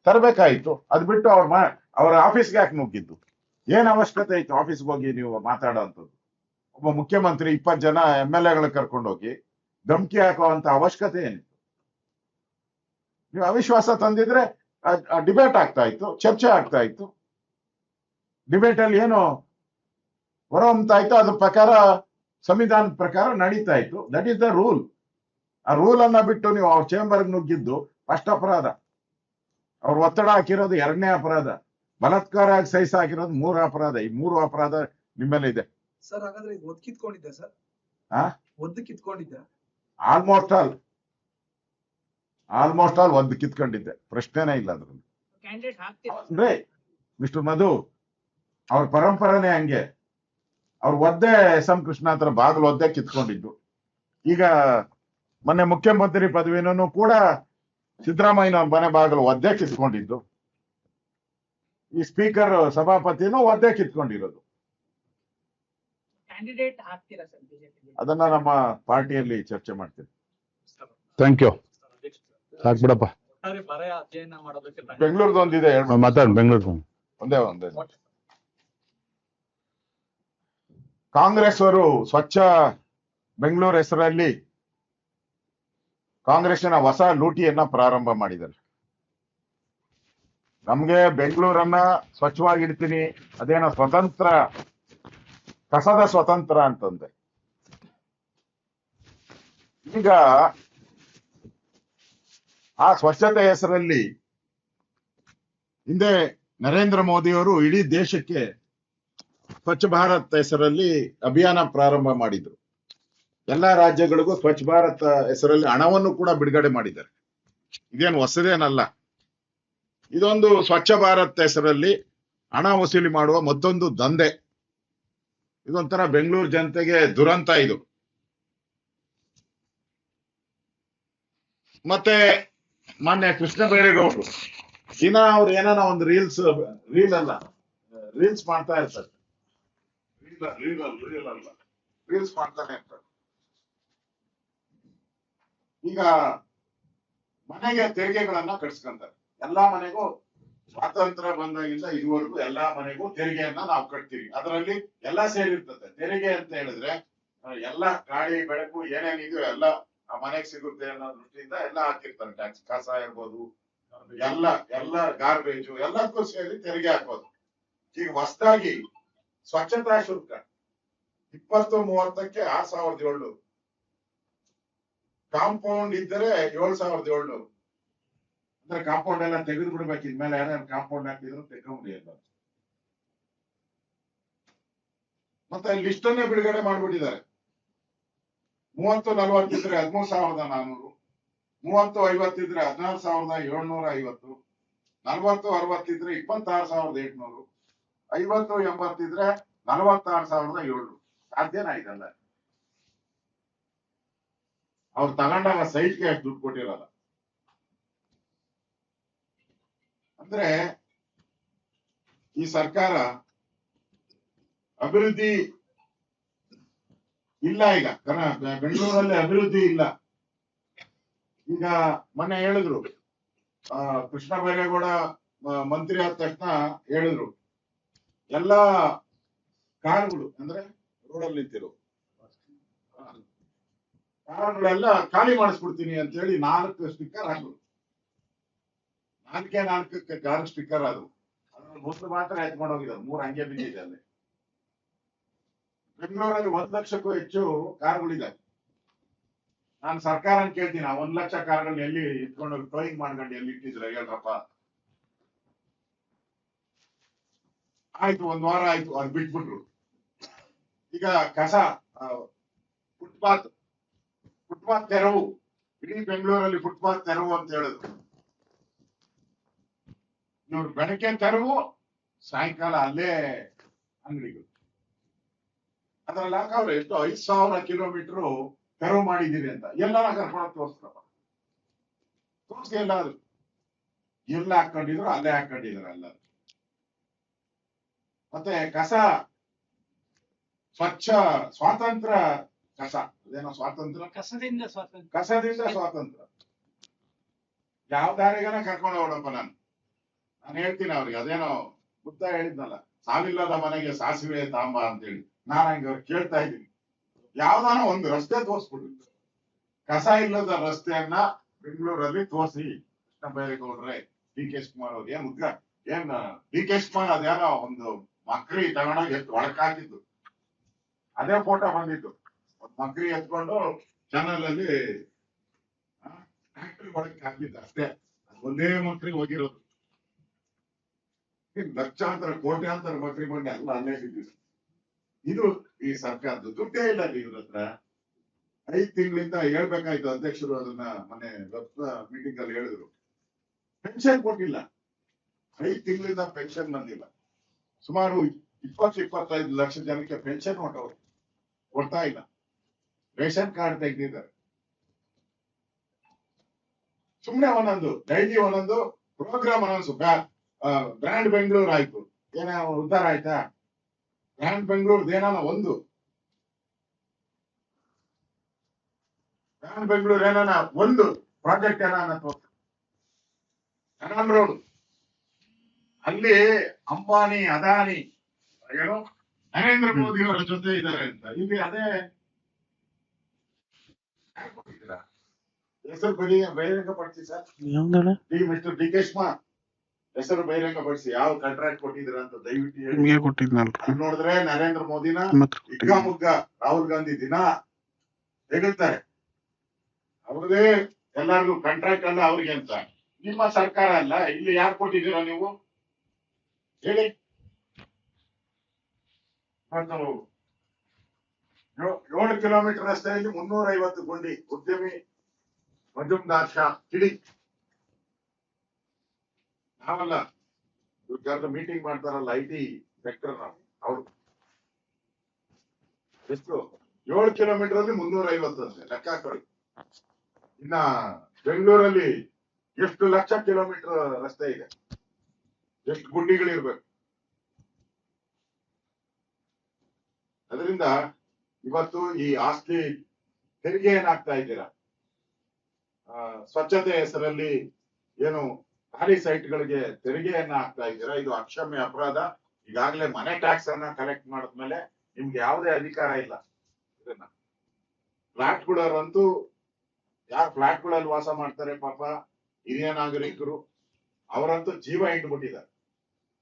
ತರಬೇಕಾಯ್ತು. ಅದ್ ಬಿಟ್ಟು ಅವ್ರ ಆಫೀಸ್ಗೆ ಯಾಕೆ ನುಗ್ಗಿದ್ದು? ಏನ್ ಅವಶ್ಯಕತೆ ಇತ್ತು ಆಫೀಸ್ಗೆ ಹೋಗಿ ನೀವು ಮಾತಾಡೋಂಥದ್ದು? ಒಬ್ಬ ಮುಖ್ಯಮಂತ್ರಿ 20 ಜನ MLA ಕರ್ಕೊಂಡೋಗಿ ಧಮಕಿ ಹಾಕುವಂತ ಅವಶ್ಯಕತೆ ಏನಿತ್ತು? ನೀವು ಅವಿಶ್ವಾಸ ತಂದಿದ್ರೆ ಡಿಬೇಟ್ ಆಗ್ತಾ ಇತ್ತು, ಚರ್ಚೆ ಆಗ್ತಾ ಇತ್ತು. ಡಿಬೇಟ್ ಅಲ್ಲಿ ಏನು ಹೊರಹೊಮ್ತಾ ಇತ್ತು, ಅದ್ರ ಪ್ರಕಾರ ಸಂವಿಧಾನದ ಪ್ರಕಾರ ನಡೀತಾ ಇತ್ತು. That is the rule. ಆ ರೂಲ್ ಅನ್ನ ಬಿಟ್ಟು ನೀವು ಅವ್ರ ಚೇಂಬರ್ಗೆ ನುಗ್ಗಿದ್ದು ಫಸ್ಟ್ ಅಪರಾಧ. ಅವ್ರ ಒತ್ತಡ ಹಾಕಿರೋದು 2ನೇ ಅಪರಾಧ. ಬಲಾತ್ಕಾರ ಸಹಿಸ ಹಾಕಿರೋದು 3 ಅಪರಾಧ. ಈ 3 ಅಪರಾಧ ನಿಮ್ಮೇಲೆ ಇದೆ ಸರ್. ಹಾಗಾದ್ರೆ ಈಗ ಒದ್ದು ಕಿತ್ಕೊಂಡಿದ್ದ ಸರ್? ಒದ್ದು ಕಿತ್ಕೊಂಡಿದ್ದ? ಆಲ್ಮೋಸ್ಟ್ ಆಲ್ ಒದ್ದು ಕಿತ್ಕೊಂಡಿದ್ದೆ, ಪ್ರಶ್ನೆನೇ ಇಲ್ಲ ಅದ್ರಲ್ಲಿ. ಕ್ಯಾಂಡಿಡೇಟ್ ಹಾಕ್ತೀರಾ? ಅಂದ್ರೆ ಮಿಸ್ಟರ್ ಮಧು, ಅವ್ರ ಪರಂಪರೆನೇ ಹಂಗೆ. ಅವ್ರ ಒದ್ದೆ SM ಕೃಷ್ಣ ಹತ್ರ ಬಾಗಿಲು ಒದ್ದೆ ಕಿತ್ಕೊಂಡಿದ್ದು. ಈಗ ಮೊನ್ನೆ ಮುಖ್ಯಮಂತ್ರಿ ಪದವಿನೂ ಕೂಡ ಸಿದ್ದರಾಮಯ್ಯ ಮನೆ ಬಾಗಿಲು ಒದ್ದೆ ಕಿತ್ಕೊಂಡಿದ್ದು. ಈ ಸ್ಪೀಕರ್ ಸಭಾಪತಿನೂ ಒದ್ದೆ ಕಿತ್ಕೊಂಡಿರೋದು. ಕ್ಯಾಂಡಿಡೇಟ್ ಹಾಕ್ತೀರಾ ಸರ್ ಬಿಜೆಪಿ? ಅದನ್ನ ನಮ್ಮ ಪಾರ್ಟಿಯಲ್ಲಿ ಚರ್ಚೆ ಮಾಡ್ತೀವಿ. Thank you. ಸಾಕ್ ಬಿಡಪ್ಪ. ಒಟ್ಟಾರೆ ಬರ ಅಧ್ಯಯನ ಮಾಡೋದಕ್ಕೆ ಬೆಂಗಳೂರ್ದು ಒಂದಿದೆ ಹೇಳ್ಬಿಡು. ಮಾತಾಡ್ ಬೆಂಗಳೂರು. ಒಂದೇ ಕಾಂಗ್ರೆಸ್ ಅವರು ಸ್ವಚ್ಛ ಬೆಂಗಳೂರು ಹೆಸರಲ್ಲಿ ಕಾಂಗ್ರೆಸ್ಸಿನ ಹೊಸ ಲೂಟಿಯನ್ನ ಪ್ರಾರಂಭ ಮಾಡಿದ್ದಾರೆ. ನಮ್ಗೆ ಬೆಂಗಳೂರನ್ನ ಸ್ವಚ್ಛವಾಗಿಡ್ತೀನಿ, ಅದೇನೋ ಸ್ವತಂತ್ರ, ಕಸದ ಸ್ವತಂತ್ರ ಅಂತಂದೆ. ಈಗ ಆ ಸ್ವಚ್ಛತೆ ಹೆಸರಲ್ಲಿ ಹಿಂದೆ ನರೇಂದ್ರ ಮೋದಿಯವರು ಇಡೀ ದೇಶಕ್ಕೆ ಸ್ವಚ್ಛ ಭಾರತ್ ಹೆಸರಲ್ಲಿ ಅಭಿಯಾನ ಪ್ರಾರಂಭ ಮಾಡಿದ್ರು. ಎಲ್ಲಾ ರಾಜ್ಯಗಳಿಗೂ ಸ್ವಚ್ಛ ಭಾರತ್ ಹೆಸರಲ್ಲಿ ಹಣವನ್ನು ಕೂಡ ಬಿಡುಗಡೆ ಮಾಡಿದ್ದಾರೆ. ಇದೇನು ಹೊಸದೇನಲ್ಲ. ಇದೊಂದು ಸ್ವಚ್ಛ ಭಾರತ್ ಹೆಸರಲ್ಲಿ ಹಣ ವಸೂಲಿ ಮಾಡುವ ಮತ್ತೊಂದು ದಂಧೆ. ಇದೊಂಥರ ಬೆಂಗಳೂರು ಜನತೆಗೆ ದುರಂತ ಇದು. ಮತ್ತೆ ಮೊನ್ನೆ ಕೃಷ್ಣ ಬೈರೇಗೌಡರು ದಿನ ಅವ್ರು ಏನಾನ ಒಂದು ರೀಲ್ಸ್ ಮಾಡ್ತಾ ಇರ್ತಾರೆ. ರೀಲ್ಸ್ ಮಾಡ್ತಾನೆ ಇರ್ತಾರೆ. ಈಗ ಮನೆಗೆ ತೆರಿಗೆಗಳನ್ನ ಕಟ್ಸ್ಕೊಂತಾರೆ. ಎಲ್ಲಾ ಮನೆಗೂ ಸ್ವಾತಂತ್ರ್ಯ ಬಂದಾಗಿಂದ ಇದುವರೆಗೂ ಎಲ್ಲಾ ಮನೆಗೂ ತೆರಿಗೆಯನ್ನ ನಾವು ಕಟ್ತೀವಿ. ಅದರಲ್ಲಿ ಎಲ್ಲಾ ಸೇರಿರ್ತದೆ. ತೆರಿಗೆ ಅಂತ ಹೇಳಿದ್ರೆ ಎಲ್ಲಾ ಗಾಳಿ ಬೆಳಕು ಏನೇನಿದೆಯೋ ಎಲ್ಲ ಆ ಮನೆಗೆ ಸಿಗುತ್ತೆ ಅನ್ನೋ ದೃಷ್ಟಿಯಿಂದ ಎಲ್ಲ ಹಾಕಿರ್ತಾರೆ. ಟ್ಯಾಕ್ಸ್, ಕಸ ಇರ್ಬೋದು, ಎಲ್ಲ ಗಾರ್ಬೇಜು ಎಲ್ಲಕ್ಕೂ ಸೇರಿ ತೆರಿಗೆ ಹಾಕೋದು. ಈಗ ಹೊಸದಾಗಿ ಸ್ವಚ್ಛತಾ ಶುಲ್ಕ 2030ಕ್ಕೆ 6,700, ಕಾಂಪೌಂಡ್ ಇದ್ದರೆ 7,700. ಅಂದ್ರೆ ಕಾಂಪೌಂಡ್ ಎಲ್ಲ ತೆಗೆದು ಬಿಡ್ಬೇಕು. ಇದ್ಮೇಲೆ ಯಾರ್ಯಾರು ಕಾಂಪೌಂಡ್ ಹಾಕಿದ್ರು ತೆಗೊಂಡಿಲ್ಲ. ಮತ್ತೆ ಲಿಸ್ಟ್ ಅನ್ನೇ ಬಿಡುಗಡೆ ಮಾಡ್ಬಿಟ್ಟಿದ್ದಾರೆ. 30-40 ಇದ್ರೆ 13,400, 30-50 ಇದ್ರೆ 16,750, 40-60 ಇದ್ರೆ 26,800, 50-80 ಇದ್ರೆ 46,700. ಸಾಧ್ಯನಾ ಇದಲ್ಲ? ಅವ್ರು ತಗೊಂಡಾಗ ಸೈಟ್ಗೆ ಅಷ್ಟು ದುಡ್ಡು ಕೊಟ್ಟಿರಲ್ಲ. ಅಂದ್ರೆ ಈ ಸರ್ಕಾರ ಅಭಿವೃದ್ಧಿ ಇಲ್ಲ. ಈಗ ಬೆಂಗಳೂರಲ್ಲಿ ಅಭಿವೃದ್ಧಿ ಇಲ್ಲ. ಈಗ ಮೊನ್ನೆ ಹೇಳಿದ್ರು, ಕೃಷ್ಣ ಬೈರೇಗೌಡ ಮಂತ್ರಿ ಆದ ತಕ್ಷಣ ಹೇಳಿದ್ರು, ಎಲ್ಲಾ ಕಾರುಗಳು ಅಂದ್ರೆ ರೋಡಲ್ಲಿ ನಿಂತಿರೋ ಕಾರುಗಳೆಲ್ಲ ಖಾಲಿ ಮಾಡಿಸ್ಬಿಡ್ತೀನಿ ಅಂತ ಹೇಳಿ 4 ಸ್ಟಿಕ್ಕರ್ ಹಾಕಿದ್ರು. 4 ಕಾರ್ ಸ್ಟಿಕ್ಕರ್ ಅದು. ಅದ್ರಲ್ಲಿ 1 ಮಾತ್ರ ಎತ್ಕೊಂಡು ಹೋಗಿದ್ದಾರೆ, 3 ಹಂಗೆ ಬಿದ್ದಿದೆ ಅಲ್ಲಿ. ಬೆಂಗಳೂರಲ್ಲಿ 1 ಲಕ್ಷಕ್ಕೂ ಹೆಚ್ಚು ಕಾರುಗಳಿದೆ. ನಾನು ಸರ್ಕಾರ ಕೇಳ್ತೀನಿ, 1 ಲಕ್ಷ ಕಾರುಗಳನ್ನ ಎಲ್ಲಿ ಇಟ್ಕೊಂಡು ಟೋಯಿಂಗ್ ಮಾಡ್ಕೊಂಡು ಎಲ್ಲಿ ಇಟ್ಟಿದ್ರೆ ಹೇಳ್ರಪ್ಪ. ಆಯ್ತು, 1 ವಾರ ಆಯ್ತು, ಅದು ಬಿಟ್ಬಿಟ್ರು. ಈಗ ಕಸ, ಫುಟ್ಪಾತ್ ತೆರವು, ಇಡೀ ಬೆಂಗಳೂರಲ್ಲಿ ಫುಟ್ಪಾತ್ ತೆರವು ಅಂತ ಹೇಳಿದ್ರು. ಇವ್ರು ಬೆಳಗ್ಗೆ ತೆರವು, ಸಾಯಂಕಾಲ ಅಲ್ಲೇ ಅಂಗಡಿಗಳು. ಅದ್ರಲ್ಲಿ ಹಾಕವ್ರೆ ಎಷ್ಟು 5,000 ಕಿಲೋಮೀಟರ್ ತೆರವು ಮಾಡಿದ್ದೀರಿ ಅಂತ. ಎಲ್ಲಾರ ಕರ್ಕೊಂಡು ತೋರಿಸ್ತಾರ. ತೋರಿಸಿ ಎಲ್ಲಾದ್ರು ಎಲ್ಲ ಹಾಕೊಂಡಿದ್ರು, ಅಲ್ಲೇ ಹಾಕೊಂಡಿದ್ರು ಎಲ್ಲರೂ. ಮತ್ತೆ ಕಸ ಸ್ವಚ್ಛ ಸ್ವಾತಂತ್ರ್ಯ ಕಸ, ಅದೇನೋ ಸ್ವಾತಂತ್ರ್ಯ, ಕಸದಿಂದ ಸ್ವಾತಂತ್ರ್ಯ. ಯಾವ ದಾರಿಗನ ಕರ್ಕೊಂಡು ಹೋಗಪ್ಪ. ನಾನು ಹೇಳ್ತೀನಿ ಅವ್ರಿಗೆ, ಅದೇನೋ ಬುದ್ಧ ಹೇಳಿದ್ನಲ್ಲ, ಸಾವಿಲ್ಲದ ಮನೆಗೆ ಸಾಸಿವೆ ತಾಂಬ ಅಂತೇಳಿ. ನಾನು ಹಂಗ ಕೇಳ್ತಾ ಇದ್ದೀನಿ, ಯಾವ್ದಾನ ಒಂದು ರಸ್ತೆ ತೋರಿಸ್ಬಿಡ್ರಿ. ಕಸ ಇಲ್ಲದ ರಸ್ತೆಯನ್ನ ಬೆಂಗಳೂರಲ್ಲಿ ತೋರಿಸಿ. ಕೃಷ್ಣ ಬೈರೇಗೌಡ್ರೆ, ಡಿ.ಕೆ. ಶಿವಕುಮಾರ್ ಅವ್ರು ಏನ್ ಡಿ.ಕೆ. ಶಿವಕುಮಾರ್ ಅದೇನೋ ಒಂದು ಮಕ್ರಿ ತಗೊಂಡೋಗಿ ಒಳಕಾಕಿದ್ದು, ಅದೇ ಫೋಟೋ ಬಂದಿತ್ತು. ಒಂದು ಮಕ್ರಿ ಎತ್ಕೊಂಡು ಚಾನಲ್ ಅಲ್ಲಿ ಫ್ಯಾಕ್ಟ್ರಿ ಒಳಗೆ ಹಾಕಿದ್ದ ಅಷ್ಟೇ. ಒಂದೇ ಮಕ್ರಿ ಹೋಗಿರೋದು. ಲಕ್ಷಾಂತರ ಕೋಟ್ಯಾಂತರ ಮಕ್ರಿ ಬಂದು ಎಲ್ಲ ಅಲ್ಲೇ ಬಿದ್ದಿದ್ರು. ಇದು ಈ ಸರ್ಕಾರದ ದುಡ್ಡೇ ಇಲ್ಲ ಇವ್ರ ಹತ್ರ. 5 ತಿಂಗಳಿಂದ ಹೇಳ್ಬೇಕಾಯ್ತು ಅಧ್ಯಕ್ಷರು, ಅದನ್ನ ಮೊನ್ನೆ ಮೀಟಿಂಗ್ ಅಲ್ಲಿ ಹೇಳಿದ್ರು. ಪೆನ್ಷನ್ ಕೊಟ್ಟಿಲ್ಲ, 5 ತಿಂಗಳಿಂದ ಪೆನ್ಷನ್ ಬಂದಿಲ್ಲ. ಸುಮಾರು 20-25 ಲಕ್ಷ ಜನಕ್ಕೆ ಪೆನ್ಷನ್ ಹೊಟ್ಟವ್ರು ಕೊಡ್ತಾ ಇಲ್ಲ. ರೇಷನ್ ಕಾರ್ಡ್ ತೆಗೆದಿದ್ದಾರೆ. ಸುಮ್ನೆ ಒಂದೊಂದು ಡೈಲಿ ಒಂದೊಂದು ಪ್ರೋಗ್ರಾಮ್ ಅನೌನ್ಸ್. ಬ್ರ್ಯಾಂಡ್ ಬೆಂಗಳೂರು ಆಯ್ತು, ಏನ ಉದ್ಧಾರ ಆಯ್ತಾ? ಬ್ರ್ಯಾಂಡ್ ಬೆಂಗಳೂರು ಏನಾನ ಒಂದು, ಬ್ರ್ಯಾಂಡ್ ಬೆಂಗಳೂರು ಏನಾನ ಒಂದು ಪ್ರಾಜೆಕ್ಟ್ ಏನಾನ ತೋರ್ಸ. ಕನಾಲ್ ರೋಡ್ ಅಲ್ಲಿ ಅಂಬಾನಿ ಅದಾನಿ ಏನು ನರೇಂದ್ರ ಮೋದಿ ಅವರ ಜೊತೆ ಇದ್ದಾರೆ ಅಂತ ಇಲ್ಲಿ ಅದೇ ಯಾಕ್ ಕೊಟ್ಟಿದ್ದೀರಾ? ಹೆಸರು ಬಹಿರಂಗ ಪಡಿಸಿ sir. Mister D K Shivakumar ಹೆಸರು ಬಹಿರಂಗ ಪಡಿಸಿ ಯಾವ ಕಾಂಟ್ರಾಕ್ಟ್ ಕೊಟ್ಟಿದ್ದೀರಾ ಅಂತ ದಯವಿಟ್ಟು ಹೇಳಿ. ನಿಮಗೆ ಕೊಟ್ಟಿದ್ನಲ್ರಿ ಅಲ್ಲಿ ನೋಡಿದ್ರೆ ನರೇಂದ್ರ ಮೋದಿನ ಮತ್ತೆ ಹಿಗ್ಗಾಮುಗ್ಗ ರಾಹುಲ್ ಗಾಂಧಿ ದಿನ ತೆಗಳ್ತಾರೆ. ಅವ್ರದೇ ಎಲ್ಲರಿಗೂ ಕಾಂಟ್ರಾಕ್ಟ್ ಅಲ್ಲ ಅವ್ರಿಗೆ ಅಂತ. ನಿಮ್ಮ ಸರ್ಕಾರ ಅಲ್ಲ, ಇಲ್ಲಿ ಯಾರು ಕೊಟ್ಟಿದ್ದೀರಾ ನೀವು ಹೇಳಿ. ಮತ್ತು 7 ಕಿಲೋಮೀಟರ್ ರಸ್ತೆಯಲ್ಲಿ 350 ಗುಂಡಿ ಉದ್ಯಮಿ ಮಜುಮ್ದಾರ್ ಶಾ ಕಿಡಿ. ನಾವಲ್ಲ, ಇವ್ರ ಮೀಟಿಂಗ್ ಮಾಡ್ತಾರಲ್ಲ IT ಸೆಕ್ಟರ್ ಅವ್ರು ಎಷ್ಟು 7 ಕಿಲೋಮೀಟರ್ ಅಲ್ಲಿ 350 ಅಂತೆ ಲೆಕ್ಕ ಹಾಕೊಳ್ಳಿ. ಇನ್ನ ಬೆಂಗಳೂರಲ್ಲಿ ಎಷ್ಟು ಲಕ್ಷ ಕಿಲೋಮೀಟರ್ ರಸ್ತೆ ಇದೆ, ಎಷ್ಟು ಗುಂಡಿಗಳಿರ್ಬೇಕು. ಅದರಿಂದ ಇವತ್ತು ಈ ಆಸ್ತಿ ತೆರಿಗೆ ಏನಾಗ್ತಾ ಇದ್ದೀರಾ, ಸ್ವಚ್ಛತೆ ಹೆಸರಲ್ಲಿ ಏನು ಖಾಲಿ ಸೈಟ್ಗಳಿಗೆ ತೆರಿಗೆಯನ್ನ ಹಾಕ್ತಾ ಇದ್ದೀರಾ, ಇದು ಅಕ್ಷಮ್ಯ ಅಪರಾಧ. ಈಗಾಗಲೇ ಮನೆ ಟ್ಯಾಕ್ಸ್ ಅನ್ನ ಕಲೆಕ್ಟ್ ಮಾಡಿದ್ಮೇಲೆ ನಿಮ್ಗೆ ಯಾವುದೇ ಅಧಿಕಾರ ಇಲ್ಲ. ಇದನ್ನ ಫ್ಲಾಟ್ಗಳಂತೂ ಯಾರು ಫ್ಲಾಟ್ಗಳಲ್ಲಿ ವಾಸ ಮಾಡ್ತಾರೆ ಪಾಪ ಹಿರಿಯ ನಾಗರಿಕರು, ಅವರಂತೂ ಜೀವ ಇಟ್ಬಿಟ್ಟಿದ್ದಾರೆ.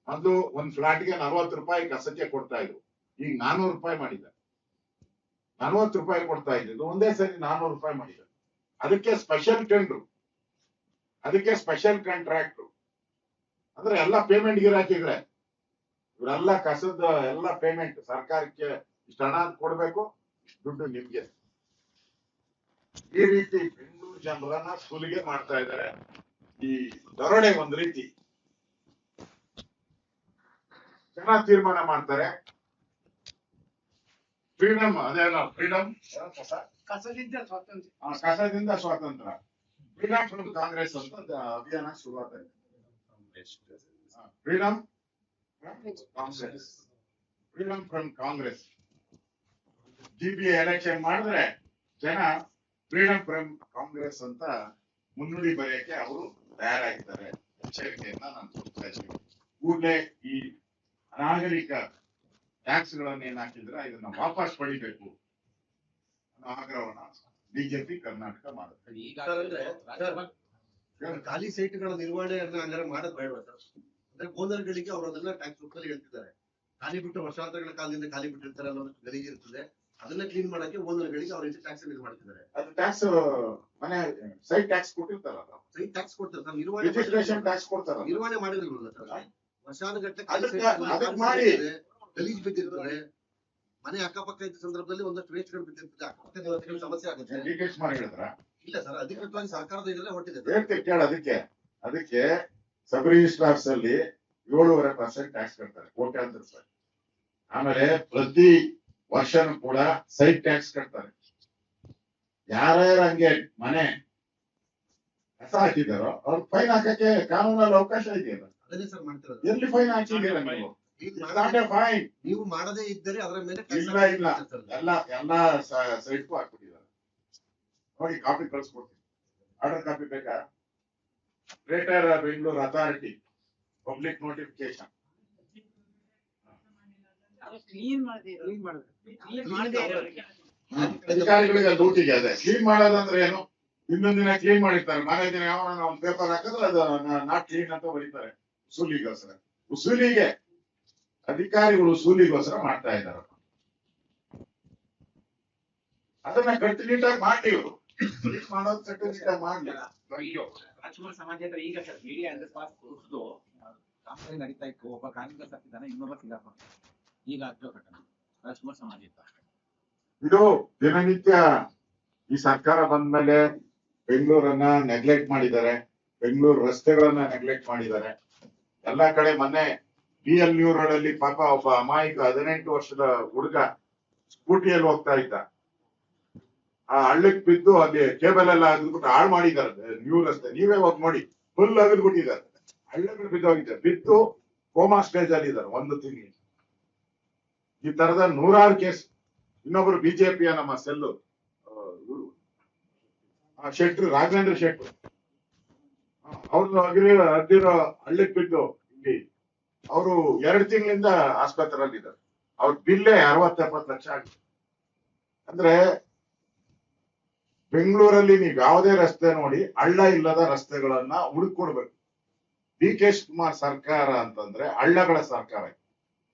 ಮೊದಲು ಒಂದ್ ಫ್ಲಾಟ್ಗೆ 40 ರೂಪಾಯಿ ಕಸಕ್ಕೆ ಕೊಡ್ತಾ ಇದ್ರು, ಈಗ 400 ರೂಪಾಯಿ ಮಾಡಿದ್ದಾರೆ. 40 ರೂಪಾಯಿ ಕೊಡ್ತಾ ಇದ್ದು ಒಂದೇ ಸರಿ 400 ರೂಪಾಯಿ ಮಾಡಿದ್ದಾರೆ. ಅದಕ್ಕೆ ಸ್ಪೆಷಲ್ ಟೆಂಡರ್, ಅದಕ್ಕೆ ಸ್ಪೆಷಲ್ ಕಾಂಟ್ರಾಕ್ಟ್. ಅಂದ್ರೆ ಎಲ್ಲ ಪೇಮೆಂಟ್ ಗಿರಾಕಿಗಳೇ, ಇವರೆಲ್ಲ ಕಸದ ಎಲ್ಲ ಪೇಮೆಂಟ್ ಸರ್ಕಾರಕ್ಕೆ ಇಷ್ಟ ಹಣ ಕೊಡ್ಬೇಕು, ದುಡ್ಡು ನಿಮ್ಗೆ. ಈ ರೀತಿ ಬೆಂಗಳೂರು ಜನರನ್ನ ಸುಲಿಗೆ ಮಾಡ್ತಾ ಇದ್ದಾರೆ. ಈ ದರೋಡೆ ಒಂದ್ ರೀತಿ ಜನ ತೀರ್ಮಾನ ಮಾಡ್ತಾರೆ. ಫ್ರೀಡಮ್ ಅದೇನೋ ಫ್ರೀಡಮ್ ಕಸದಿಂದ ಸ್ವಾತಂತ್ರ್ಯ. ಕಸದಿಂದ ಸ್ವಾತಂತ್ರ್ಯ, ಫ್ರೀಡಮ್ ಫ್ರಮ್ ಕಾಂಗ್ರೆಸ್ ಅಂತ ಅಭಿಯಾನ ಶುರುವಾಗಿದೆ. Freedom Congress, freedom from Congress. GBA election ಮಾಡಿದ್ರೆ ಜನ ಫ್ರೀಡಮ್ ಫ್ರಮ್ ಕಾಂಗ್ರೆಸ್ ಅಂತ ಮುನ್ನುಡಿ ಬರೆಯಕ್ಕೆ ಅವರು ತಯಾರಾಗಿದ್ದಾರೆ. ಎಚ್ಚರಿಕೆಯನ್ನ ನಾನು ಕೊಡ್ತಾ ಇದ್ದೀನಿ. ಕೂಡಲೇ ಈ ಅನಾಗರಿಕ ಟ್ಯಾಕ್ಸ್ ಗಳನ್ನ ಏನ್ ಹಾಕಿದ್ರೆ ಇದನ್ನ ವಾಪಸ್ ಪಡಿಬೇಕು ಅನ್ನೋ ಆಗ್ರಹವನ್ನ ಬಿಜೆಪಿ ಕರ್ನಾಟಕ ಮಾಡುತ್ತೆ. ಖಾಲಿ ಸೈಟ್ಗಳ ನಿರ್ವಹಣೆಯನ್ನ ಹಂಗಾರೆ ಮಾಡೋದ್ ಬೇಡವಾ ಸರ್? ಅಂದ್ರೆ ಓನರ್ಗಳಿಗೆ ಅವರು ಅದನ್ನ ಟ್ಯಾಕ್ಸ್ ರೂಪದಲ್ಲಿ ಹೇಳ್ತಿದ್ದಾರೆ. ಖಾಲಿ ಬಿಟ್ಟು ವರ್ಷಾಂತರಗಳ ಕಾಲದಿಂದ ಖಾಲಿ ಬಿಟ್ಟಿರ್ತಾರೆ ಅನ್ನೋದಕ್ಕೆ ಗಲೀಜ್ ಇರ್ತದೆ. ಅದನ್ನ ಕ್ಲೀನ್ ಮಾಡಕ್ಕೆ ಓನರ್ಗಳಿಗೆ ಅವ್ರಿಗೆ ಟ್ಯಾಕ್ಸ್ ಇದು ಮಾಡ್ತಿದ್ದಾರೆ. ಅದು ಟ್ಯಾಕ್ಸ್ ಮನೆ ಸೈಟ್ ಟ್ಯಾಕ್ಸ್ ಕೊಟ್ಟಿರ್ತಾರಲ್ಲ, ಸೈಟ್ ಟ್ಯಾಕ್ಸ್ ಕೊಡ್ತಾರೆ ಸರ್, ನಿರ್ವಹಣೆ ರಿಜಿಸ್ಟ್ರೇಷನ್ ಟ್ಯಾಕ್ಸ್ ಕೊಡ್ತಾರ. ನಿರ್ವಹಣೆ ಮಾಡಿರಲಿಲ್ಲ ಸರ್. ವರ್ಷಾನುಗಟ್ಟಲೆ ಅದಕ್ಕೆ ಮಾಡಿ ಗಲೀಜ್ ಬಿದ್ದಿರ್ತದೆ. ಮನೆ ಅಕ್ಕಪಕ್ಕ ಇದ್ದ ಸಂದರ್ಭದಲ್ಲಿ ಒಂದಷ್ಟು ವೇಸ್ಟ್ಗಳು ಬಿದ್ದಿರ್ತದೆ, ಅಕ್ಕಪಕ್ಕ ಸಮಸ್ಯೆ ಆಗುತ್ತೆ. ಡಿ ಕೆ ಶಿವಕುಮಾರ್ ಹೇಳಿದ್ರ ಇಲ್ಲ ಸರ್, ಅಧಿಕೃತವಾಗಿ ಸರ್ಕಾರದ ಇದರಲ್ಲೇ ಹೊಟ್ಟಿದೆ. ಹೇಳ್ತೀನಿ ಕೇಳ. ಅದಕ್ಕೆ ಸಬ್ ರಿಜಿಸ್ಟ್ರಾರ್ಸ್ ಅಲ್ಲಿ 7.5% ಟ್ಯಾಕ್ಸ್ ಕಟ್ತಾರೆ, ಕೋಟ್ಯಾಂತರ ರೂಪಾಯಿ. ಆಮೇಲೆ ಪ್ರತಿ ವರ್ಷನೂ ಕೂಡ ಸೈಟ್ ಟ್ಯಾಕ್ಸ್ ಕಟ್ತಾರೆ. ಯಾರ್ಯಾರು ಹಂಗೆ ಮನೆ ಕಸ ಹಾಕಿದಾರೋ ಅವ್ರ ಫೈನ್ ಹಾಕಕ್ಕೆ ಕಾನೂನಲ್ಲಿ ಅವಕಾಶ ಇದೆಯಲ್ಲ. ಅದನ್ನೇ ಸರ್ ಮಾಡ್ತಿರೋದು. ಎಲ್ಲಿ ಫೈನ್ ಹಾಕಿದ್ದೀರಾ ನೀವು? ಫೈನ್ ನೀವು ಮಾಡದೇ ಇದ್ದರೆ ಅದರ ಮೇಲೆ ಇಲ್ಲ ಎಲ್ಲ ಸೈಟ್ಗೂ ಹಾಕ್ಬಿಟ್ಟಿದ್ದಾರೆ. ನೋಡಿ, ಕಾಪಿ ಕಳ್ಸ್ಕೊಡ್ತೀನಿ. ಆರ್ಡರ್ ಕಾಪಿ ಬೇಕಾ? Greater Bengaluru authority public notification. ಅಧಿಕಾರಿಗಳಿಗೆ ಡ್ಯೂಟಿಗೆ ಅದೇ ಕ್ಲೀನ್ ಮಾಡೋದಂದ್ರೆ ಏನು? ಇನ್ನೊಂದ್ ದಿನ ಕ್ಲೀನ್ ಮಾಡಿರ್ತಾರೆ, ಮಾರನೇ ದಿನ ಯಾವ ಒಂದು ಪೇಪರ್ ಹಾಕಿದ್ರೆ ಅದು ನಾಟ್ ಕ್ಲೀನ್ ಅಂತ ಬರೀತಾರೆ. ಉಸೂಲಿಗೋಸ್ಕರ, ಉಸೂಲಿಗೆ ಅಧಿಕಾರಿಗಳು ಉಸೂಲಿಗೋಸ್ಕರ ಮಾಡ್ತಾ ಇದ್ದಾರೆ. ಅದನ್ನ ಕಟ್ಟುನಿಟ್ಟಾಗಿ ಮಾಡಿ, ಇವರು ಮಾಡೋದು ಕಟ್ಟುನಿಟ್ಟಾಗಿ ಮಾಡ್ಲಿ. ರಾಜ್ಕುಮಾರ್ ಸಮಾಜ ಅಂದ್ರೆ ಈಗ ಸರ್ ಮೀಡಿಯಾ ಅಂದ್ರೆ ಪಾಸ್ ಕುಡಿದು ಕಾಂಪನಿ ನಡೀತಾ ಇತ್ತು. ಒಬ್ಬ ಕಾಂಗ್ರೆಸ್ ಹಾಕಿದ್ದಾನೆ, ಇನ್ನೊಬ್ಬ ಸಿಗಾಕೊಂಡು ಈಗ ಆಗ್ತೋ ಘಟನೆ ರಾಜ್ಕುಮಾರ್ ಸಮಾಜ ಇತ್ತು. ಇದು ದಿನನಿತ್ಯ ಈ ಸರ್ಕಾರ ಬಂದ್ಮೇಲೆ ಬೆಂಗಳೂರನ್ನ ನೆಗ್ಲೆಕ್ಟ್ ಮಾಡಿದ್ದಾರೆ. ಬೆಂಗಳೂರು ರಸ್ತೆಗಳನ್ನ ನೆಗ್ಲೆಕ್ಟ್ ಮಾಡಿದ್ದಾರೆ. ಎಲ್ಲಾ ಕಡೆ ಮೊನ್ನೆ BLU ರೋಡ್ ಅಲ್ಲಿ ಪಾಪ ಒಬ್ಬ ಅಮಾಯಕ 18 ವರ್ಷದ ಹುಡುಗ ಸ್ಕೂಟಿಯಲ್ಲಿ ಹೋಗ್ತಾ ಇದ್ದ. ಆ ಹಳ್ಳಕ್ ಬಿದ್ದು ಅಲ್ಲಿ ಕೇಬಲ್ ಎಲ್ಲ ಅಗದ್ಬಿಟ್ಟು ಹಾಳು ಮಾಡಿದ್ದಾರೆ. ನ್ಯೂ ರಸ್ತೆ ನೀವೇ ಹೋಗಿ ನೋಡಿ, ಫುಲ್ ಅಗದ್ಬಿಟ್ಟಿದ್ದಾರೆ. ಹಳ್ಳಗಳು ಬಿದ್ದೋಗಿದ್ದಾರೆ, ಬಿದ್ದು ಕೋಮಾ ಸ್ಟೇಜ್ ಅಲ್ಲಿ ಇದ್ದಾರೆ 1 ತಿಂಗಳು. ಈ ತರದ 100 ಕೇಸ್. ಇನ್ನೊಬ್ರು ಬಿಜೆಪಿಯ ನಮ್ಮ ಸೆಲ್ಲು ಶೆಟ್ರು, ರಾಘವೇಂದ್ರ ಶೆಟ್ರು, ಅವ್ರು ಅದಿರೋ ಹಳ್ಳಕ್ ಬಿದ್ದು ಇಲ್ಲಿ ಅವರು 2 ತಿಂಗಳಿಂದ ಆಸ್ಪತ್ರೆಯಲ್ಲಿ ಇದ್ದಾರೆ. ಅವ್ರ ಬಿಲ್ಲೇ 60-70 ಲಕ್ಷ ಆಗಿದೆ. ಅಂದ್ರೆ ಬೆಂಗಳೂರಲ್ಲಿ ನೀವು ಯಾವುದೇ ರಸ್ತೆ ನೋಡಿ ಹಳ್ಳ ಇಲ್ಲದ ರಸ್ತೆಗಳನ್ನ ಹುಡುಕೊಡ್ಬೇಕು. ಡಿ ಕೆ ಶಿವಕುಮಾರ್ ಸರ್ಕಾರ ಅಂತಂದ್ರೆ ಹಳ್ಳಗಳ ಸರ್ಕಾರ.